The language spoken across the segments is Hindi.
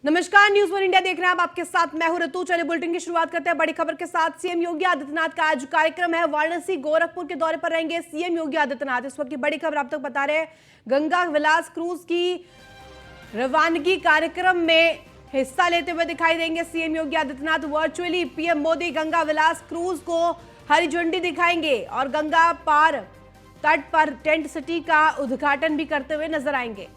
नमस्कार, न्यूज़ वन इंडिया देख रहे हैं आप। आपके साथ मैं हूं ऋतु। चलिए बुलेटिन की शुरुआत करते हैं बड़ी खबर के साथ। सीएम योगी आदित्यनाथ का आज कार्यक्रम है। वाराणसी गोरखपुर के दौरे पर रहेंगे सीएम योगी आदित्यनाथ। इस वक्त की बड़ी खबर आप तक बता रहे हैं, गंगा विलास क्रूज की रवानगी कार्यक्रम में हिस्सा लेते हुए दिखाई देंगे CM Yogi Adityanath. Virtually PM Modi Ganga विलास क्रूज को हरी झंडी दिखाएंगे और गंगा पार तट पर टेंट सिटी का उद्घाटन भी करते हुए नजर आएंगे।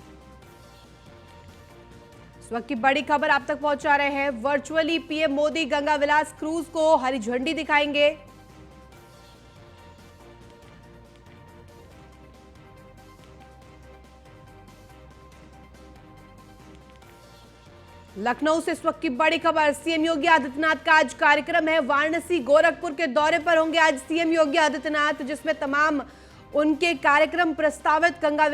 इस वक्त की बड़ी खबर आप तक पहुंचा रहे हैं। वर्चुअली पीएम मोदी गंगा विलास क्रूज को हरी झंडी दिखाएंगे। लखनऊ से इस वक्त की बड़ी खबर। सीएम योगी आदित्यनाथ का आज कार्यक्रम है। वाराणसी गोरखपुर के दौरे पर होंगे आज सीएम योगी आदित्यनाथ, जिसमें तमाम उनके कार्यक्रम प्रस्तावित गंगा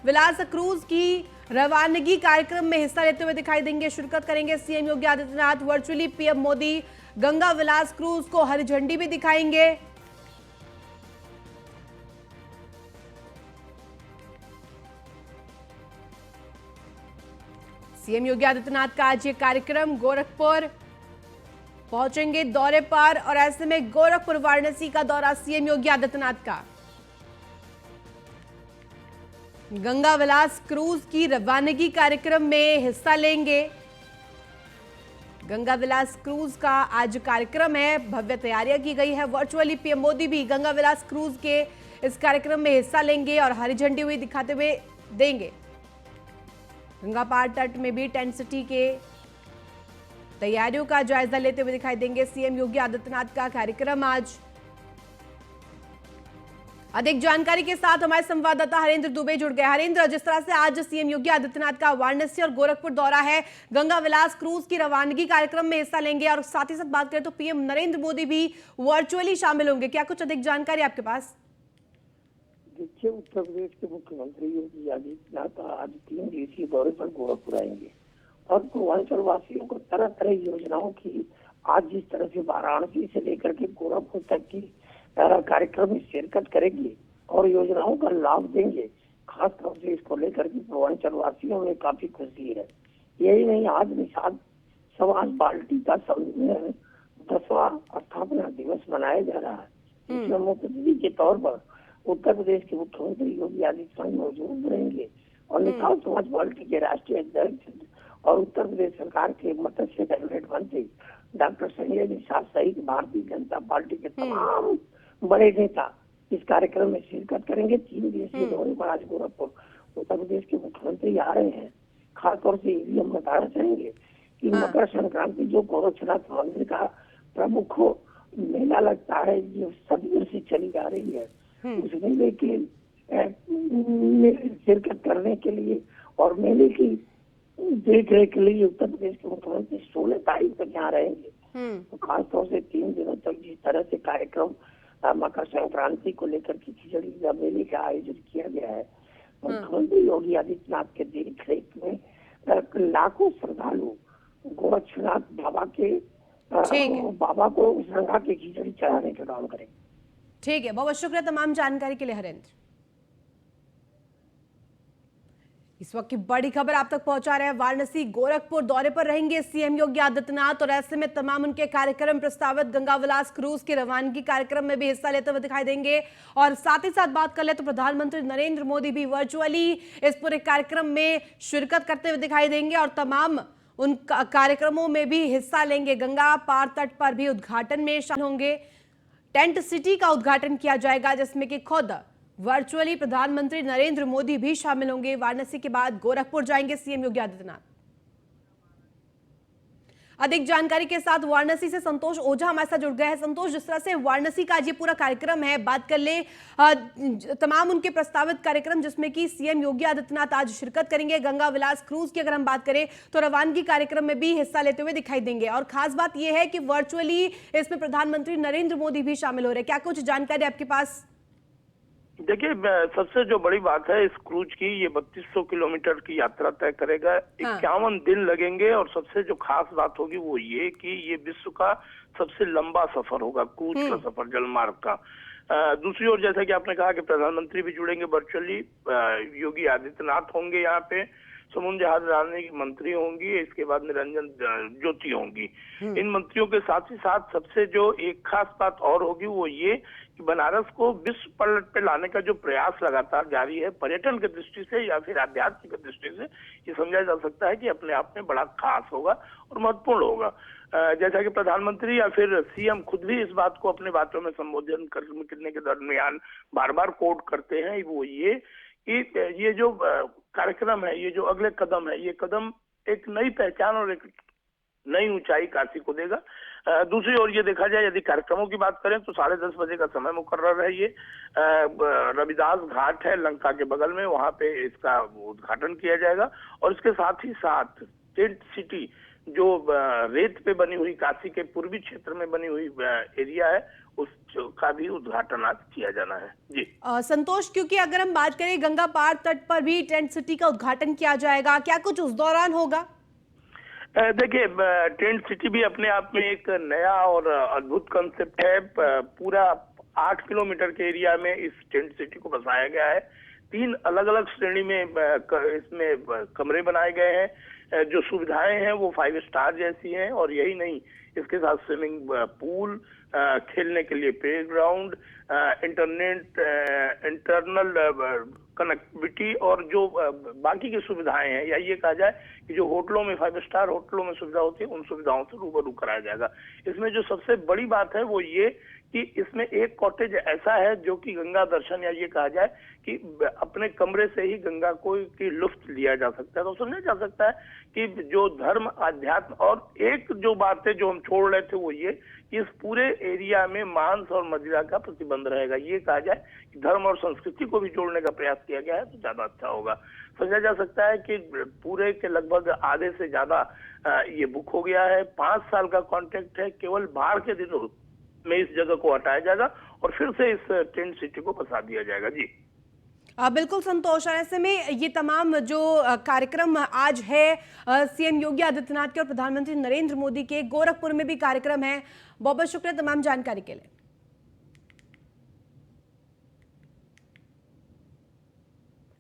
विलास क्रूज की रवानगी कार्यक्रम में हिस्सा लेते हुए दिखाई देंगे। शिरकत करेंगे CM Yogi Adityanath. Virtually PM Modi Ganga विलास क्रूज को हरी झंडी भी दिखाएंगे। सीएम योगी आदित्यनाथ का आज ये कार्यक्रम, गोरखपुर पहुंचेंगे दौरे पर और ऐसे में गोरखपुर वाराणसी का दौरा सीएम योगी आदित्यनाथ का। गंगा विलास क्रूज की रवानगी कार्यक्रम में हिस्सा लेंगे। गंगा विलास क्रूज का आज कार्यक्रम है, भव्य तैयारियां की गई है। वर्चुअली पीएम मोदी भी गंगा विलास क्रूज के इस कार्यक्रम में हिस्सा लेंगे और हरी झंडी हुई दिखाते हुए देंगे। गंगा पार तट में भी टेंट सिटी के तैयारियों का जायजा लेते हुए दिखाई देंगे सीएम योगी आदित्यनाथ का कार्यक्रम आज। अधिक जानकारी के साथ हमारे संवाददाता हरेंद्र दुबे जुड़ गए। हरेंद्र, जिस तरह से आज सीएम योगी आदित्यनाथ का वाराणसी और गोरखपुर दौरा है, गंगा विलास क्रूज की रवानगी कार्यक्रम में हिस्सा लेंगे और साथ ही साथ बात करें तो पीएम नरेंद्र मोदी भी वर्चुअली शामिल होंगे, क्या कुछ अधिक जानकारी आपके पास? देखिए, उत्तर प्रदेश के मुख्यमंत्री योगी आदित्यनाथ आज 3 दिवसीय दौरे पर गोरखपुर आएंगे और पूर्वांचल वासियों को तरह तरह योजनाओं की आज जिस तरह से वाराणसी से लेकर के गोरखपुर तक की कार्यक्रम में शिरकत करेंगे और योजनाओं का लाभ देंगे। खास तौर से इसको लेकर के पूर्वांचल वासियों में काफी खुशी है। यही नहीं, आज निषाद समाज पार्टी का 10वां स्थापना दिवस मनाया जा रहा है। इसमें मुख्य अतिथि के तौर पर उत्तर प्रदेश के मुख्यमंत्री योगी आदित्यनाथ मौजूद रहेंगे और निषाद समाज पार्टी के राष्ट्रीय अध्यक्ष और उत्तर प्रदेश सरकार के मत्स्य कैबिनेट मंत्री डॉक्टर संजय निषाद सहित भारतीय जनता पार्टी के तमाम बड़े नेता इस कार्यक्रम में शिरकत करेंगे। 3 दिवसीय दौरे पर आज गोरखपुर उत्तर प्रदेश के मुख्यमंत्री आ रहे हैं। खासतौर से ये हम बताना चाहेंगे कि मकर संक्रांति जो गोरक्षनाथ मंदिर का प्रमुख मेला लगता है, जो सदियों से चली आ रही है, उस मेले के शिरकत करने के लिए और मेले की देख रेख के लिए उत्तर प्रदेश के मुख्यमंत्री 16 तारीख तक यहाँ रहेंगे। तो खासतौर से 3 दिनों तक जिस तरह से कार्यक्रम मकर संक्रांति को लेकर के खिचड़ी का मेले का आयोजन किया गया है, मुख्यमंत्री योगी आदित्यनाथ के देख रेख में लाखों श्रद्धालु गोरक्षनाथ बाबा को गंगा के खिचड़ी चढ़ाने का काम करेंगे। ठीक है, बहुत शुक्रिया तमाम जानकारी के लिए हरेंद्र। इस वक्त की बड़ी खबर आप तक पहुंचा रहे हैं। वाराणसी गोरखपुर दौरे पर रहेंगे सीएम योगी आदित्यनाथ और ऐसे में तमाम उनके कार्यक्रम प्रस्तावित गंगा विलास क्रूज की रवानगी कार्यक्रम में भी हिस्सा लेते हुए दिखाई देंगे। और साथ ही साथ बात कर ले तो प्रधानमंत्री नरेंद्र मोदी भी वर्चुअली इस पूरे कार्यक्रम में शिरकत करते हुए दिखाई देंगे और तमाम उन कार्यक्रमों में भी हिस्सा लेंगे। गंगा पार तट पर भी उद्घाटन में शामिल होंगे। टेंट सिटी का उद्घाटन किया जाएगा, जिसमें कि खुद वर्चुअली प्रधानमंत्री नरेंद्र मोदी भी शामिल होंगे। वाराणसी के बाद गोरखपुर जाएंगे सीएम योगी आदित्यनाथ। अधिक जानकारी के साथ वाराणसी से संतोष ओझा हमारे साथ जुड़ गए हैं। संतोष, जिस तरह से वाराणसी का आज ये पूरा कार्यक्रम है, बात कर ले तमाम उनके प्रस्तावित कार्यक्रम जिसमें कि सीएम योगी आदित्यनाथ आज शिरकत करेंगे। गंगा विलास क्रूज की अगर हम बात करें तो रवानगी कार्यक्रम में भी हिस्सा लेते हुए दिखाई देंगे और खास बात यह है कि वर्चुअली इसमें प्रधानमंत्री नरेंद्र मोदी भी शामिल हो रहे हैं। क्या कुछ जानकारी आपके पास? देखिए, सबसे जो बड़ी बात है इस क्रूज की, ये 3200 किलोमीटर की यात्रा तय करेगा। 51 दिन लगेंगे और सबसे जो खास बात होगी वो ये कि ये विश्व का सबसे लंबा सफर होगा, क्रूज का सफर, जलमार्ग का। दूसरी ओर जैसा कि आपने कहा कि प्रधानमंत्री भी जुड़ेंगे वर्चुअली, योगी आदित्यनाथ होंगे यहाँ पे, समुद्र जहाज बनाने की मंत्री होंगी, इसके बाद निरंजन ज्योति होंगी। इन मंत्रियों के साथ ही साथ सबसे जो एक खास बात और होगी वो ये कि बनारस को विश्व पलट पे लाने का जो प्रयास लगातार जारी है, पर्यटन की दृष्टि से या फिर आध्यात्म की दृष्टि से, ये समझा जा सकता है कि अपने आप में बड़ा खास होगा और महत्वपूर्ण होगा। जैसा कि प्रधानमंत्री या फिर सीएम खुद भी इस बात को अपने बातों में संबोधन करने के दरमियान बार बार कोट करते हैं, वो ये कि ये जो कार्यक्रम है, ये जो अगले कदम है, ये कदम एक नई पहचान और एक नई ऊंचाई काशी को देगा। दूसरी ओर ये देखा जाए, यदि कार्यक्रमों की बात करें तो 10:30 बजे का समय मुकर्रर है। ये रविदास घाट है लंका के बगल में, वहां पे इसका उद्घाटन किया जाएगा। और इसके साथ ही साथ टेंट सिटी जो रेत पे बनी हुई काशी के पूर्वी क्षेत्र में बनी हुई एरिया है, उसका भी उद्घाटन आज किया जाना है। जी संतोष, क्योंकि अगर हम बात करें गंगा पार तट पर भी टेंट सिटी का उद्घाटन किया जाएगा, क्या कुछ उस दौरान होगा? देखिए, टेंट सिटी भी अपने आप में एक नया और अद्भुत कंसेप्ट है। पूरा 8 किलोमीटर के एरिया में इस टेंट सिटी को बसाया गया है। 3 अलग अलग श्रेणी में इसमें कमरे बनाए गए हैं। जो सुविधाएं हैं वो 5 स्टार जैसी हैं। और यही नहीं, इसके साथ स्विमिंग पूल, खेलने के लिए प्ले ग्राउंड, इंटरनल कनेक्टिविटी और जो बाकी की सुविधाएं हैं, या ये कहा जाए कि जो होटलों में 5 स्टार होटलों में सुविधा होती है, उन सुविधाओं से रूबरू कराया जाएगा। इसमें जो सबसे बड़ी बात है वो ये कि इसमें एक कॉटेज ऐसा है जो कि गंगा दर्शन, या ये कहा जाए कि अपने कमरे से ही गंगा को की लुत्फ लिया जा सकता है। तो समझा जा सकता है कि जो धर्म, आध्यात्म, और एक जो बात है जो हम छोड़ रहे थे वो ये कि इस पूरे एरिया में मांस और मदिरा का प्रतिबंध रहेगा। ये कहा जाए कि धर्म और संस्कृति को भी जोड़ने का प्रयास किया गया है तो ज्यादा अच्छा होगा। समझा जा सकता है कि पूरे के लगभग आधे से ज्यादा ये बुक हो गया है। 5 साल का कॉन्ट्रैक्ट है। केवल बाहर के दिनों में इस जगह को हटाया जाएगा और फिर से इस टेंट सिटी को बसा दिया जाएगा। जी बिल्कुल संतोष, और ऐसे में ये तमाम जो कार्यक्रम आज है, सीएम योगी आदित्यनाथ के और प्रधानमंत्री नरेंद्र मोदी के गोरखपुर में भी कार्यक्रम है। बहुत बहुत शुक्रिया तमाम जानकारी के लिए।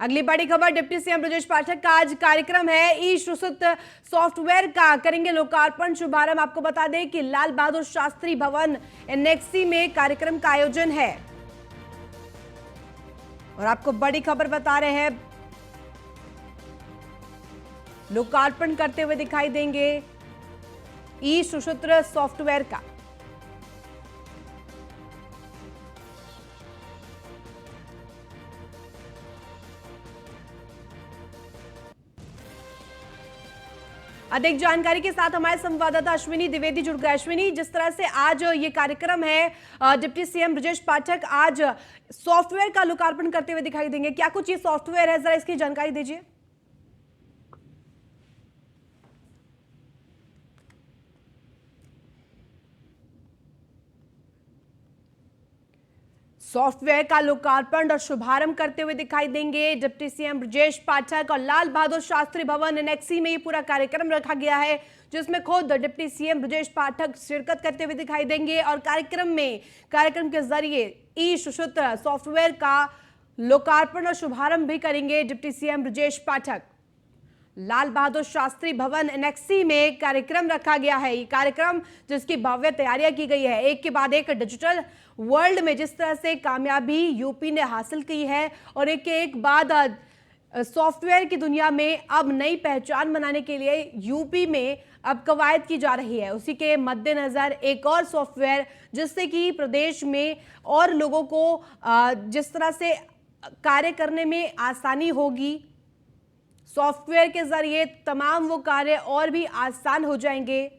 अगली बड़ी खबर, डिप्टी सीएम ब्रजेश पाठक का आज कार्यक्रम है। ई श्रुत सॉफ्टवेयर का करेंगे लोकार्पण, शुभारंभ। आपको बता दें कि लाल बहादुर शास्त्री भवन एनेक्सी में कार्यक्रम का आयोजन है। और आपको बड़ी खबर बता रहे हैं, लोकार्पण करते हुए दिखाई देंगे ई श्रुत सॉफ्टवेयर का। अधिक जानकारी के साथ हमारे संवाददाता अश्विनी द्विवेदी जुड़ गए। अश्विनी, जिस तरह से आज ये कार्यक्रम है, डिप्टी सीएम ब्रजेश पाठक आज सॉफ्टवेयर का लोकार्पण करते हुए दिखाई देंगे, क्या कुछ ये सॉफ्टवेयर है, जरा इसकी जानकारी दीजिए। सॉफ्टवेयर का लोकार्पण और शुभारंभ करते हुए दिखाई देंगे डिप्टी सीएम ब्रजेश पाठक। और लाल बहादुर शास्त्री भवन एनेक्सी में ये पूरा कार्यक्रम रखा गया है, जिसमें खुद डिप्टी सीएम ब्रजेश पाठक शिरकत करते हुए दिखाई देंगे। और कार्यक्रम के जरिए ई श्रुत सॉफ्टवेयर का लोकार्पण और शुभारंभ भी करेंगे डिप्टी सीएम ब्रजेश पाठक। लाल बहादुर शास्त्री भवन एनेक्सी में कार्यक्रम रखा गया है। ये कार्यक्रम जिसकी भव्य तैयारियां की गई है, एक के बाद एक डिजिटल वर्ल्ड में जिस तरह से कामयाबी यूपी ने हासिल की है और एक के एक बाद सॉफ्टवेयर की दुनिया में अब नई पहचान बनाने के लिए यूपी में अब कवायद की जा रही है। उसी के मद्देनजर एक और सॉफ्टवेयर जिससे कि प्रदेश में और लोगों को जिस तरह से कार्य करने में आसानी होगी, सॉफ्टवेयर के जरिए तमाम वो कार्य और भी आसान हो जाएंगे।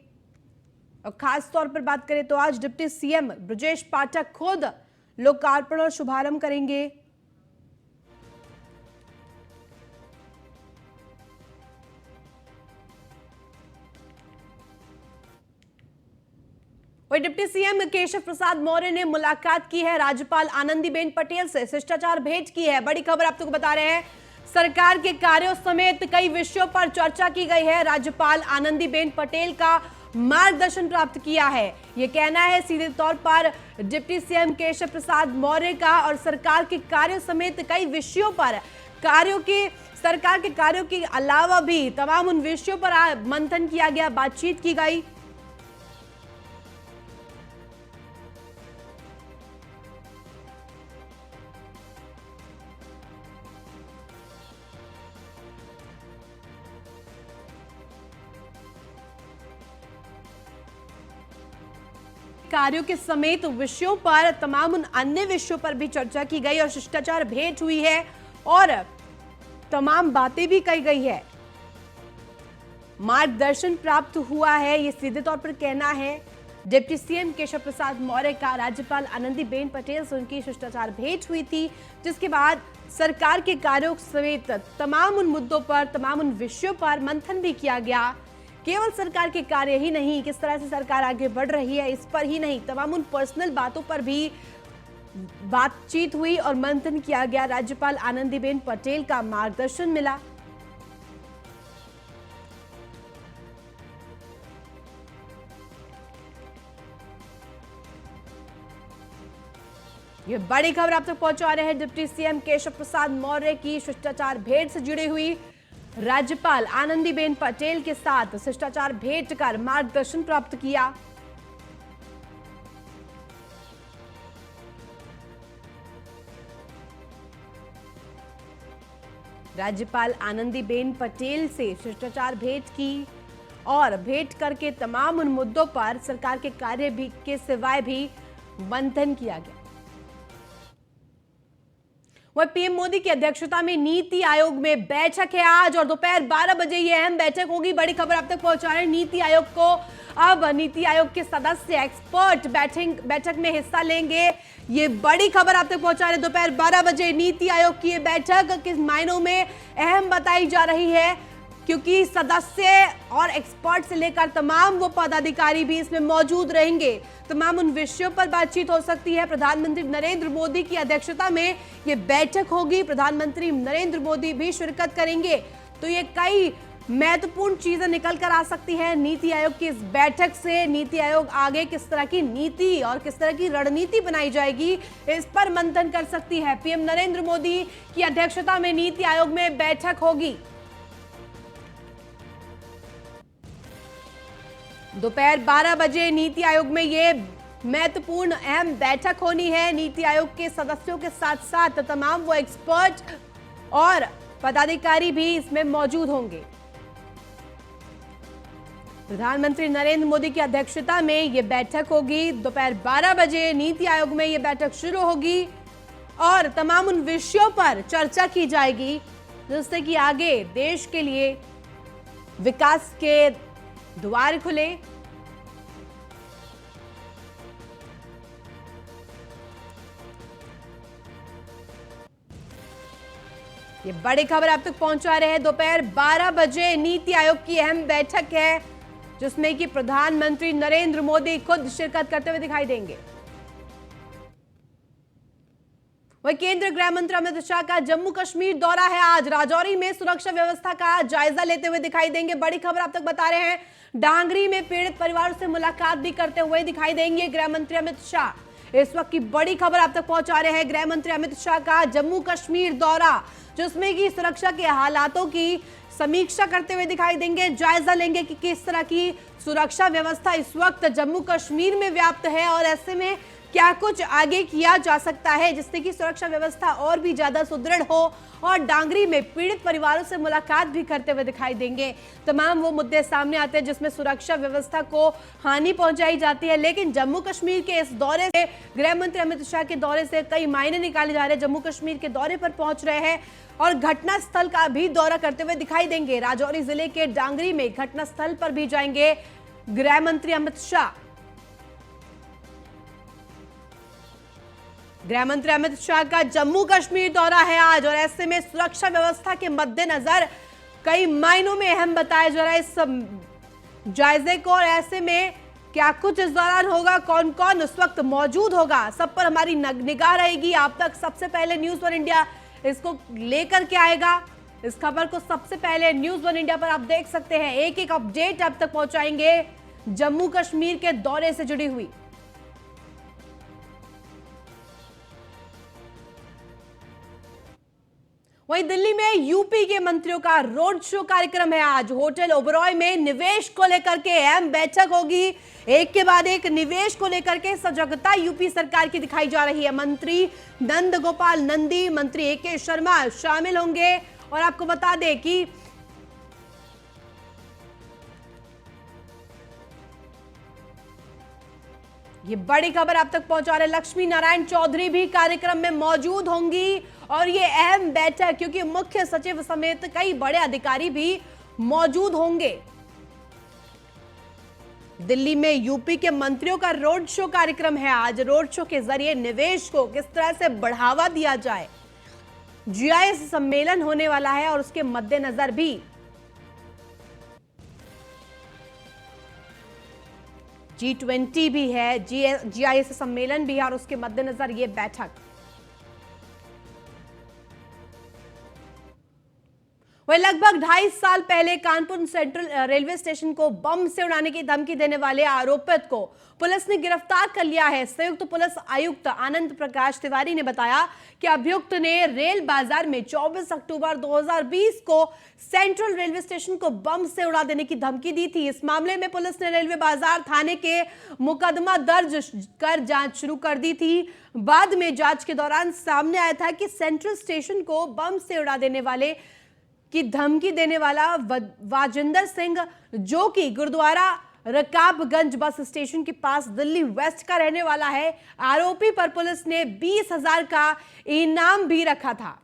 और खास तौर पर बात करें तो आज डिप्टी सीएम ब्रजेश पाठक खुद लोकार्पण और शुभारंभ करेंगे। और डिप्टी सीएम केशव प्रसाद मौर्य ने मुलाकात की है राज्यपाल आनंदीबेन पटेल से, शिष्टाचार भेंट की है। बड़ी खबर आप तक बता रहे हैं, सरकार के कार्यों समेत कई विषयों पर चर्चा की गई है। राज्यपाल आनंदीबेन पटेल का मार्गदर्शन प्राप्त किया है, यह कहना है सीधे तौर पर डिप्टी सीएम केशव प्रसाद मौर्य का। और सरकार के कार्यों समेत कई विषयों पर कार्यों की, सरकार के कार्यों के अलावा भी तमाम उन विषयों पर मंथन किया गया, बातचीत की गई। कार्यों के समेत विषयों पर, तमाम उन अन्य विषयों पर भी चर्चा की गई और शिष्टाचार भेंट हुई है और तमाम बातें भी कही गई है। मार्गदर्शन प्राप्त हुआ है, ये सीधे तौर पर कहना है डिप्टी सीएम केशव प्रसाद मौर्य का। राज्यपाल आनंदीबेन पटेल से उनकी शिष्टाचार भेंट हुई थी, जिसके बाद सरकार के कार्यों समेत तमाम उन मुद्दों पर, तमाम उन विषयों पर मंथन भी किया गया। केवल सरकार के कार्य ही नहीं, किस तरह से सरकार आगे बढ़ रही है इस पर ही नहीं, तमाम उन पर्सनल बातों पर भी बातचीत हुई और मंथन किया गया। राज्यपाल आनंदीबेन पटेल का मार्गदर्शन मिला। ये बड़ी खबर आप तक पहुंचा रहे हैं डिप्टी सीएम केशव प्रसाद मौर्य की शिष्टाचार भेंट से जुड़ी हुई। राज्यपाल आनंदीबेन पटेल के साथ शिष्टाचार भेंट कर मार्गदर्शन प्राप्त किया। राज्यपाल आनंदीबेन पटेल से शिष्टाचार भेंट की और भेंट करके तमाम उन मुद्दों पर, सरकार के कार्य भी के सिवाय भी मंथन किया गया। वह पीएम मोदी की अध्यक्षता में नीति आयोग में बैठक है आज और दोपहर 12 बजे ये अहम बैठक होगी। बड़ी खबर आप तक पहुंचा रहे हैं नीति आयोग को। अब नीति आयोग के सदस्य, एक्सपर्ट बैठक में हिस्सा लेंगे। ये बड़ी खबर आप तक पहुंचा रहे हैं दोपहर 12 बजे। नीति आयोग की ये बैठक किस मायनों में अहम बताई जा रही है, क्योंकि सदस्य और एक्सपर्ट से लेकर तमाम वो पदाधिकारी भी इसमें मौजूद रहेंगे। तमाम उन विषयों पर बातचीत हो सकती है। प्रधानमंत्री नरेंद्र मोदी की अध्यक्षता में ये बैठक होगी। प्रधानमंत्री नरेंद्र मोदी भी शिरकत करेंगे। तो ये कई महत्वपूर्ण चीजें निकल कर आ सकती हैं नीति आयोग की इस बैठक से। नीति आयोग आगे किस तरह की नीति और किस तरह की रणनीति बनाई जाएगी, इस पर मंथन कर सकती है। पीएम नरेंद्र मोदी की अध्यक्षता में नीति आयोग में बैठक होगी। दोपहर 12 बजे नीति आयोग में ये महत्वपूर्ण अहम बैठक होनी है। नीति आयोग के सदस्यों के साथ साथ तमाम वो एक्सपर्ट और पदाधिकारी भी इसमें मौजूद होंगे। प्रधानमंत्री नरेंद्र मोदी की अध्यक्षता में ये बैठक होगी। दोपहर 12 बजे नीति आयोग में ये बैठक शुरू होगी और तमाम उन विषयों पर चर्चा की जाएगी, जिससे कि आगे देश के लिए विकास के द्वार खुले। ये बड़ी खबर आप तक पहुंचा रहे हैं। दोपहर 12 बजे नीति आयोग की अहम बैठक है, जिसमें कि प्रधानमंत्री नरेंद्र मोदी खुद शिरकत करते हुए दिखाई देंगे। वही केंद्रीय गृह मंत्री अमित शाह का जम्मू कश्मीर दौरा है आज। राजौरी में सुरक्षा व्यवस्था का जायजा लेते हुए दिखाई देंगे। बड़ी खबर आप तक बता रहे हैं। डांगरी में पीड़ित परिवारों से मुलाकात भी करते हुए दिखाई देंगे गृह मंत्री अमित शाह। इस वक्त की बड़ी खबर आप तक पहुंचा रहे हैं। गृह मंत्री अमित शाह का जम्मू कश्मीर दौरा, जिसमें कि सुरक्षा के हालातों की समीक्षा करते हुए दिखाई देंगे। जायजा लेंगे कि किस तरह की सुरक्षा व्यवस्था इस वक्त जम्मू कश्मीर में व्याप्त है और ऐसे में क्या कुछ आगे किया जा सकता है, जिससे कि सुरक्षा व्यवस्था और भी ज्यादा सुदृढ़ हो। और डांगरी में पीड़ित परिवारों से मुलाकात भी करते हुए दिखाई देंगे। तमाम वो मुद्दे सामने आते हैं जिसमें सुरक्षा व्यवस्था को हानि पहुंचाई जाती है। लेकिन जम्मू कश्मीर के इस दौरे से, गृह मंत्री अमित शाह के दौरे से कई मायने निकाले जा रहे हैं। जम्मू कश्मीर के दौरे पर पहुंच रहे हैं और घटना स्थल का भी दौरा करते हुए दिखाई देंगे। राजौरी जिले के डांगरी में घटना स्थल पर भी जाएंगे गृह मंत्री अमित शाह। गृह मंत्री अमित शाह का जम्मू कश्मीर दौरा है आज और ऐसे में सुरक्षा व्यवस्था के मद्देनजर कई मायनों में अहम बताया जा रहा है इस जायजे को। और ऐसे में क्या कुछ इस दौरान होगा, कौन कौन उस वक्त मौजूद होगा, सब पर हमारी निगाह रहेगी। आप तक सबसे पहले न्यूज़ 1 इंडिया इसको लेकर के आएगा। इस खबर को सबसे पहले न्यूज़ 1 इंडिया पर आप देख सकते हैं। एक एक अपडेट आप तक पहुंचाएंगे जम्मू कश्मीर के दौरे से जुड़ी हुई। वहीं दिल्ली में यूपी के मंत्रियों का रोड शो कार्यक्रम है। आज होटल ओबरॉय में निवेश को लेकर के अहम बैठक होगी। एक के बाद एक निवेश को लेकर के सजगता यूपी सरकार की दिखाई जा रही है। मंत्री नंद गोपाल नंदी, मंत्री ए.के. शर्मा शामिल होंगे। और आपको बता दें कि ये बड़ी खबर आप तक पहुंचा रहे लक्ष्मी नारायण चौधरी भी कार्यक्रम में मौजूद होंगी। और ये अहम बैठक क्योंकि मुख्य सचिव समेत कई बड़े अधिकारी भी मौजूद होंगे। दिल्ली में यूपी के मंत्रियों का रोड शो कार्यक्रम है। आज रोड शो के जरिए निवेश को किस तरह से बढ़ावा दिया जाए, जीआईएस सम्मेलन होने वाला है और उसके मद्देनजर भी G20 भी है, जीआईएस सम्मेलन भी है और उसके मद्देनजर यह बैठक। वही लगभग 2.5 साल पहले कानपुर सेंट्रल रेलवे स्टेशन को बम से उड़ाने की धमकी देने वाले आरोपित को पुलिस ने गिरफ्तार कर लिया है। संयुक्त पुलिस आयुक्त आनंद प्रकाश तिवारी ने बताया कि अभियुक्त ने रेल बाजार में 24 अक्टूबर 2020 को सेंट्रल रेलवे स्टेशन को बम से उड़ा देने की धमकी दी थी। इस मामले में पुलिस ने रेलवे बाजार थाने के मुकदमा दर्ज कर जांच शुरू कर दी थी। बाद में जांच के दौरान सामने आया था कि सेंट्रल स्टेशन को बम से उड़ा देने वाले की धमकी देने वाला वाजिंदर सिंह, जो कि गुरुद्वारा रकाबगंज बस स्टेशन के पास दिल्ली वेस्ट का रहने वाला है। आरोपी पर पुलिस ने 20,000 का इनाम भी रखा था।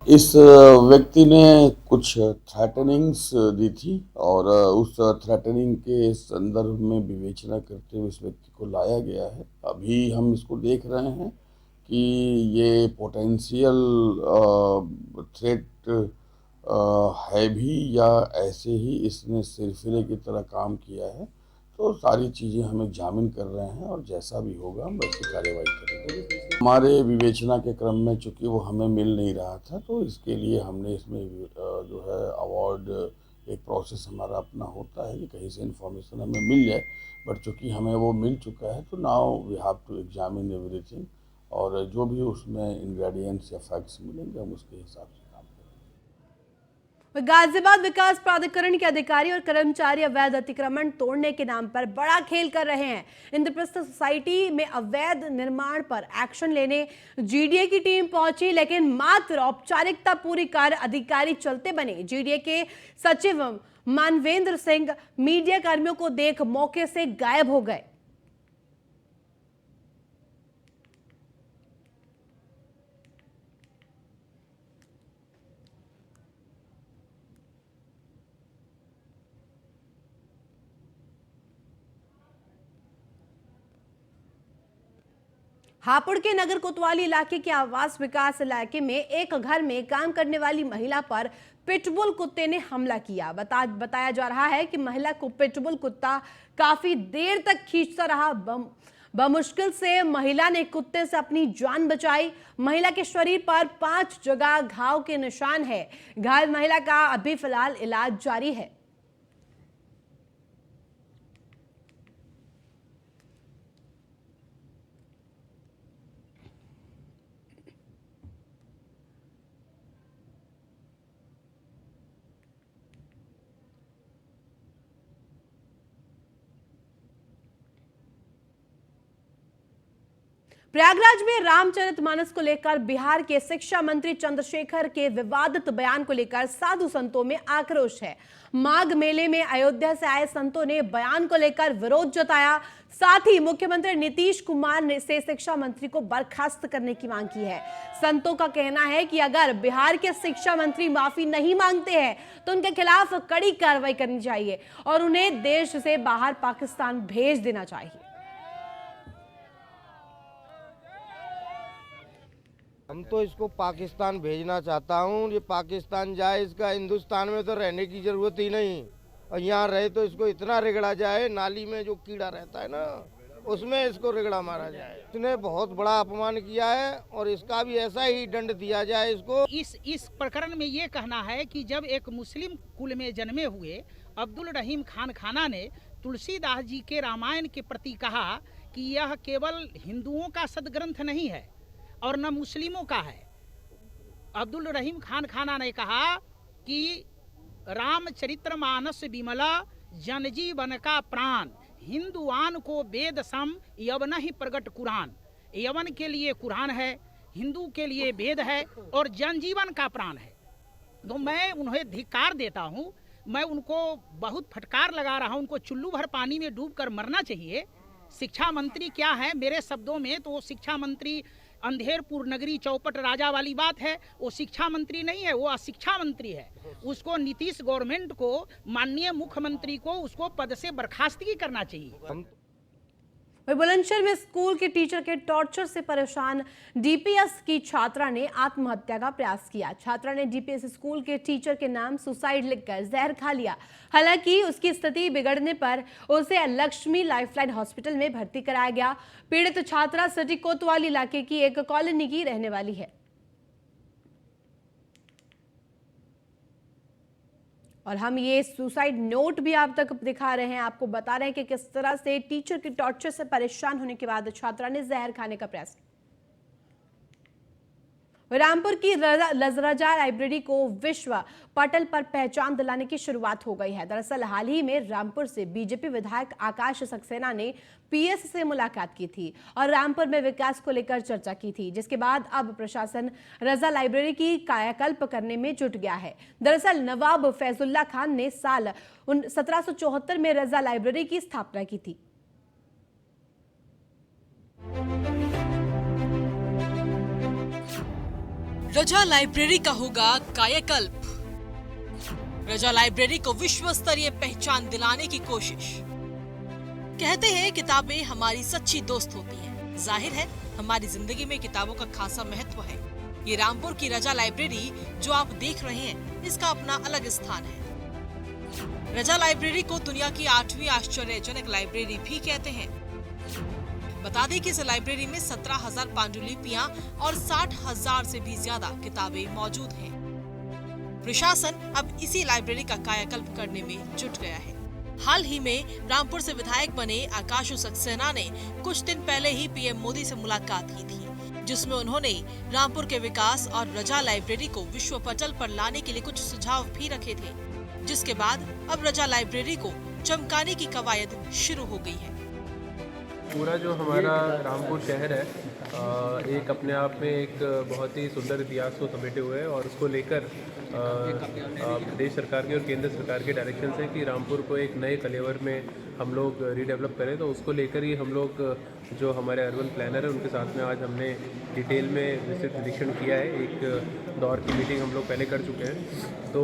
इस व्यक्ति ने कुछ थ्रेटनिंग्स दी थी और उस थ्रेटनिंग के संदर्भ में विवेचना करते हुए इस व्यक्ति को लाया गया है। अभी हम इसको देख रहे हैं कि ये पोटेंशियल थ्रेट है भी या ऐसे ही इसने सिरफिरे की तरह काम किया है। तो सारी चीज़ें हम एग्जामिन कर रहे हैं और जैसा भी होगा हम वैसी कार्रवाई करेंगे। हमारे विवेचना के क्रम में चूँकि वो हमें मिल नहीं रहा था, तो इसके लिए हमने इसमें जो है अवार्ड एक प्रोसेस हमारा अपना होता है कि कहीं से इन्फॉर्मेशन हमें मिल जाए, बट चूँकि हमें वो मिल चुका है तो now we have to examine everything और जो भी उसमें इंग्रेडिएंट्स या फैक्ट्स मिलेंगे हम उसके हिसाब से काम करेंगे। गाजियाबाद विकास प्राधिकरण के अधिकारी और कर्मचारी अवैध अतिक्रमण तोड़ने के नाम पर बड़ा खेल कर रहे हैं। इंद्रप्रस्थ सोसाइटी में अवैध निर्माण पर एक्शन लेने जीडीए की टीम पहुंची, लेकिन मात्र औपचारिकता पूरी कर अधिकारी चलते बने। जीडीए के सचिव मानवेंद्र सिंह मीडिया कर्मियों को देख मौके से गायब हो गए। हापुड़ के नगर कोतवाली इलाके के आवास विकास इलाके में एक घर में काम करने वाली महिला पर पिटबुल कुत्ते ने हमला किया। बताया जा रहा है कि महिला को पिटबुल कुत्ता काफी देर तक खींचता रहा। बमुश्किल से महिला ने कुत्ते से अपनी जान बचाई। महिला के शरीर पर 5 जगह घाव के निशान है। घायल महिला का अभी फिलहाल इलाज जारी है। प्रयागराज में रामचरितमानस को लेकर बिहार के शिक्षा मंत्री चंद्रशेखर के विवादित बयान को लेकर साधु संतों में आक्रोश है। माघ मेले में अयोध्या से आए संतों ने बयान को लेकर विरोध जताया। साथ ही मुख्यमंत्री नीतीश कुमार ने से शिक्षा मंत्री को बर्खास्त करने की मांग की है। संतों का कहना है कि अगर बिहार के शिक्षा मंत्री माफी नहीं मांगते हैं तो उनके खिलाफ कड़ी कार्रवाई करनी चाहिए और उन्हें देश से बाहर पाकिस्तान भेज देना चाहिए। हम तो इसको पाकिस्तान भेजना चाहता हूँ। ये पाकिस्तान जाए, इसका हिंदुस्तान में तो रहने की जरूरत ही नहीं और यहाँ रहे तो इसको इतना रिगड़ा जाए, नाली में जो कीड़ा रहता है ना उसमें इसको रिगड़ा मारा जाए। इसने बहुत बड़ा अपमान किया है और इसका भी ऐसा ही दंड दिया जाए इसको। इस प्रकरण में ये कहना है कि जब एक मुस्लिम कुल में जन्मे हुए अब्दुल रहीम खान खाना ने तुलसीदास जी के रामायण के प्रति कहा कि यह केवल हिंदुओं का सदग्रंथ नहीं है और न मुस्लिमों का है। अब्दुल रहीम खान खाना ने कहा कि रामचरितमानस विमला जनजीवन का प्राण, हिंदुआन को वेद सम यवन ही प्रगट कुरान। यवन के लिए कुरान है, हिंदू के लिए वेद है और जनजीवन का प्राण है। तो मैं उन्हें धिक्कार देता हूँ, मैं उनको बहुत फटकार लगा रहा हूँ। उनको चुल्लू भर पानी में डूबकर मरना चाहिए। शिक्षा मंत्री क्या है मेरे शब्दों में तो शिक्षा मंत्री अंधेरपुर नगरी चौपट राजा वाली बात है। वो शिक्षा मंत्री नहीं है, वो अशिक्षा मंत्री है। उसको नीतीश गवर्नमेंट को, माननीय मुख्यमंत्री को उसको पद से बर्खास्तगी करना चाहिए। वहीं बुलंदशहर में स्कूल के टीचर के टॉर्चर से परेशान डीपीएस की छात्रा ने आत्महत्या का प्रयास किया। छात्रा ने डीपीएस स्कूल के टीचर के नाम सुसाइड लिखकर जहर खा लिया। हालांकि उसकी स्थिति बिगड़ने पर उसे लक्ष्मी लाइफलाइन हॉस्पिटल में भर्ती कराया गया। पीड़ित छात्रा सिटी कोतवाली इलाके की एक कॉलोनी की रहने वाली है और हम ये सुसाइड नोट भी आप तक दिखा रहे हैं, आपको बता रहे हैं कि किस तरह से टीचर के टॉर्चर से परेशान होने के बाद छात्रा ने जहर खाने का प्रयास किया। रामपुर की रजा लाइब्रेरी को विश्व पटल पर पहचान दिलाने की शुरुआत हो गई है। दरअसल हाल ही में रामपुर से बीजेपी विधायक आकाश सक्सेना ने पीएस से मुलाकात की थी और रामपुर में विकास को लेकर चर्चा की थी, जिसके बाद अब प्रशासन रजा लाइब्रेरी की कायाकल्प करने में जुट गया है। दरअसल नवाब फैजुल्ला खान ने साल 1774 में रजा लाइब्रेरी की स्थापना की थी। रजा लाइब्रेरी का होगा कायाकल्प। रजा लाइब्रेरी को विश्व स्तरीय पहचान दिलाने की कोशिश। कहते हैं किताबें हमारी सच्ची दोस्त होती हैं। जाहिर है हमारी जिंदगी में किताबों का खासा महत्व है। ये रामपुर की रजा लाइब्रेरी जो आप देख रहे हैं, इसका अपना अलग स्थान है। रजा लाइब्रेरी को दुनिया की 8वीं आश्चर्यजनक लाइब्रेरी भी कहते हैं। बता दें कि इस लाइब्रेरी में 17,000 पांडुलिपियां और 60,000 से भी ज्यादा किताबें मौजूद हैं। प्रशासन अब इसी लाइब्रेरी का कायाकल्प करने में जुट गया है। हाल ही में रामपुर से विधायक बने आकाश सक्सेना ने कुछ दिन पहले ही पीएम मोदी से मुलाकात की थी, जिसमें उन्होंने रामपुर के विकास और रजा लाइब्रेरी को विश्व पटल पर लाने के लिए कुछ सुझाव भी रखे थे, जिसके बाद अब रजा लाइब्रेरी को चमकाने की कवायद शुरू हो गई है। पूरा जो हमारा रामपुर शहर है एक अपने आप में एक बहुत ही सुंदर इतिहास को समेटे हुए है और उसको लेकर प्रदेश सरकार के और केंद्र सरकार के डायरेक्शन है कि रामपुर को एक नए कलेवर में हम लोग रीडेवलप करें। तो उसको लेकर ही हम लोग जो हमारे अर्बन प्लानर है उनके साथ में आज हमने डिटेल में विस्तृत निरीक्षण किया है। एक दौर की मीटिंग हम लोग पहले कर चुके हैं। तो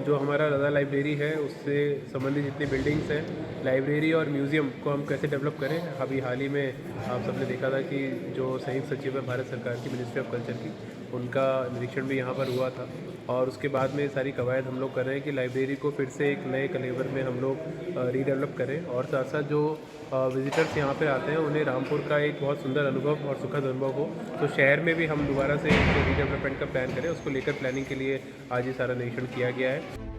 जो हमारा रजा लाइब्रेरी है उससे संबंधित जितनी बिल्डिंग्स हैं, लाइब्रेरी और म्यूज़ियम को हम कैसे डेवलप करें। अभी हाल ही में आप सबने देखा था कि जो संयुक्त सचिव है भारत सरकार की मिनिस्ट्री ऑफ कल्चर की, उनका निरीक्षण भी यहाँ पर हुआ था और उसके बाद में सारी कवायद हम लोग कर रहे हैं कि लाइब्रेरी को फिर से एक नए कलेवर में हम लोग रीडेवलप करें और साथ साथ जो विजिटर्स यहाँ पर आते हैं उन्हें रामपुर का एक बहुत सुंदर अनुभव और सुखद अनुभव हो। तो शहर में भी हम दोबारा से रीडेवलपमेंट का प्लान करें, उसको लेकर प्लानिंग के लिए आज ये सारा निरीक्षण किया गया है।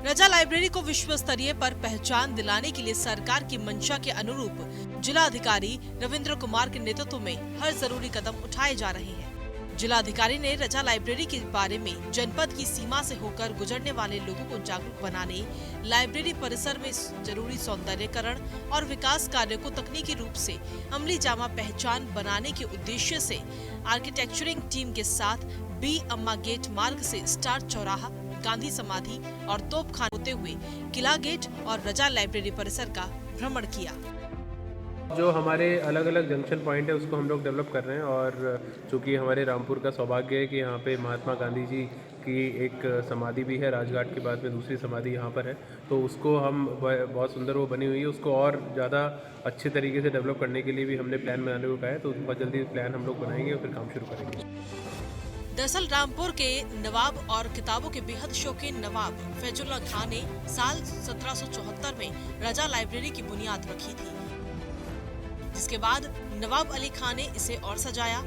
रजा लाइब्रेरी को विश्व स्तरीय पर पहचान दिलाने के लिए सरकार की मंशा के अनुरूप जिलाधिकारी रविंद्र कुमार के नेतृत्व में हर जरूरी कदम उठाए जा रहे हैं। जिलाधिकारी ने रजा लाइब्रेरी के बारे में जनपद की सीमा से होकर गुजरने वाले लोगों को जागरूक बनाने, लाइब्रेरी परिसर में जरूरी सौंदर्यीकरण और विकास कार्य को तकनीकी रूप से अमली जामा पहचान बनाने के उद्देश्य से आर्किटेक्चरिंग टीम के साथ बी अम्मा गेट मार्ग से स्टार चौराहा, गांधी समाधि और तोपखाना होते हुए किला गेट और रजा लाइब्रेरी परिसर का भ्रमण किया। जो हमारे अलग अलग जंक्शन पॉइंट है उसको हम लोग डेवलप कर रहे हैं और चूँकि हमारे रामपुर का सौभाग्य है कि यहाँ पे महात्मा गांधी जी की एक समाधि भी है, राजघाट के बाद में दूसरी समाधि यहाँ पर है, तो उसको हम बहुत सुंदर वो बनी हुई है, उसको और ज़्यादा अच्छे तरीके से डेवलप करने के लिए भी हमने प्लान बनाने को कहा है। तो बहुत जल्दी प्लान हम लोग बनाएंगे और फिर काम शुरू करेंगे। दरअसल रामपुर के नवाब और किताबों के बेहद शौकीन नवाब फैजुल्ला खान ने साल 1774 में रजा लाइब्रेरी की बुनियाद रखी थी, जिसके बाद नवाब अली खान ने इसे और सजाया।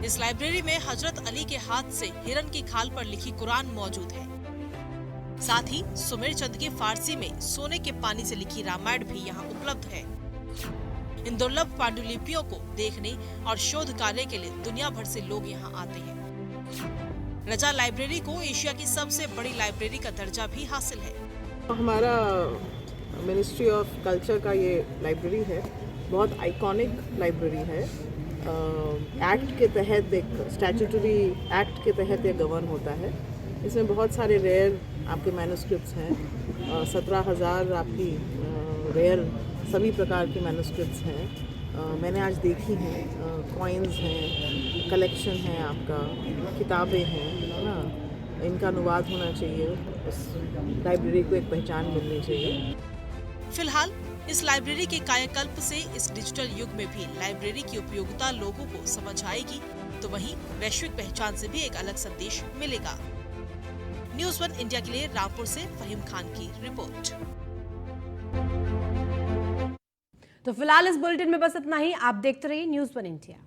इस लाइब्रेरी में हजरत अली के हाथ से हिरन की खाल पर लिखी कुरान मौजूद है। साथ ही सुमेर चंद की फारसी में सोने के पानी से लिखी रामायण भी यहाँ उपलब्ध है। इन दुर्लभ पांडुलिपियों को देखने और शोध कार्य के लिए दुनिया भर से लोग यहाँ आते हैं। रजा लाइब्रेरी को एशिया की सबसे बड़ी लाइब्रेरी का दर्जा भी हासिल है। हमारा मिनिस्ट्री ऑफ कल्चर का ये लाइब्रेरी है, बहुत आइकॉनिक लाइब्रेरी है। एक्ट के तहत, एक स्टैट्यूटरी एक्ट के तहत ये गवर्न होता है। इसमें बहुत सारे रेयर आपके मैन्युस्क्रिप्ट्स हैं, 17,000 आपकी रेयर सभी प्रकार की मैन्युस्क्रिप्ट्स हैं। मैंने आज देखी हैं, कॉइन्स हैं, कलेक्शन है, आपका किताबें हैं, है ना। इनका अनुवाद होना चाहिए, इस लाइब्रेरी को एक पहचान मिलनी चाहिए। फिलहाल इस लाइब्रेरी के कायाकल्प से इस डिजिटल युग में भी लाइब्रेरी की उपयोगिता लोगों को समझ आएगी, तो वहीं वैश्विक पहचान से भी एक अलग संदेश मिलेगा। न्यूज़ 1 इंडिया के लिए रामपुर से फहीम खान की रिपोर्ट। तो फिलहाल इस बुलेटिन में बस इतना ही। आप देखते रहिए न्यूज़ 1 इंडिया।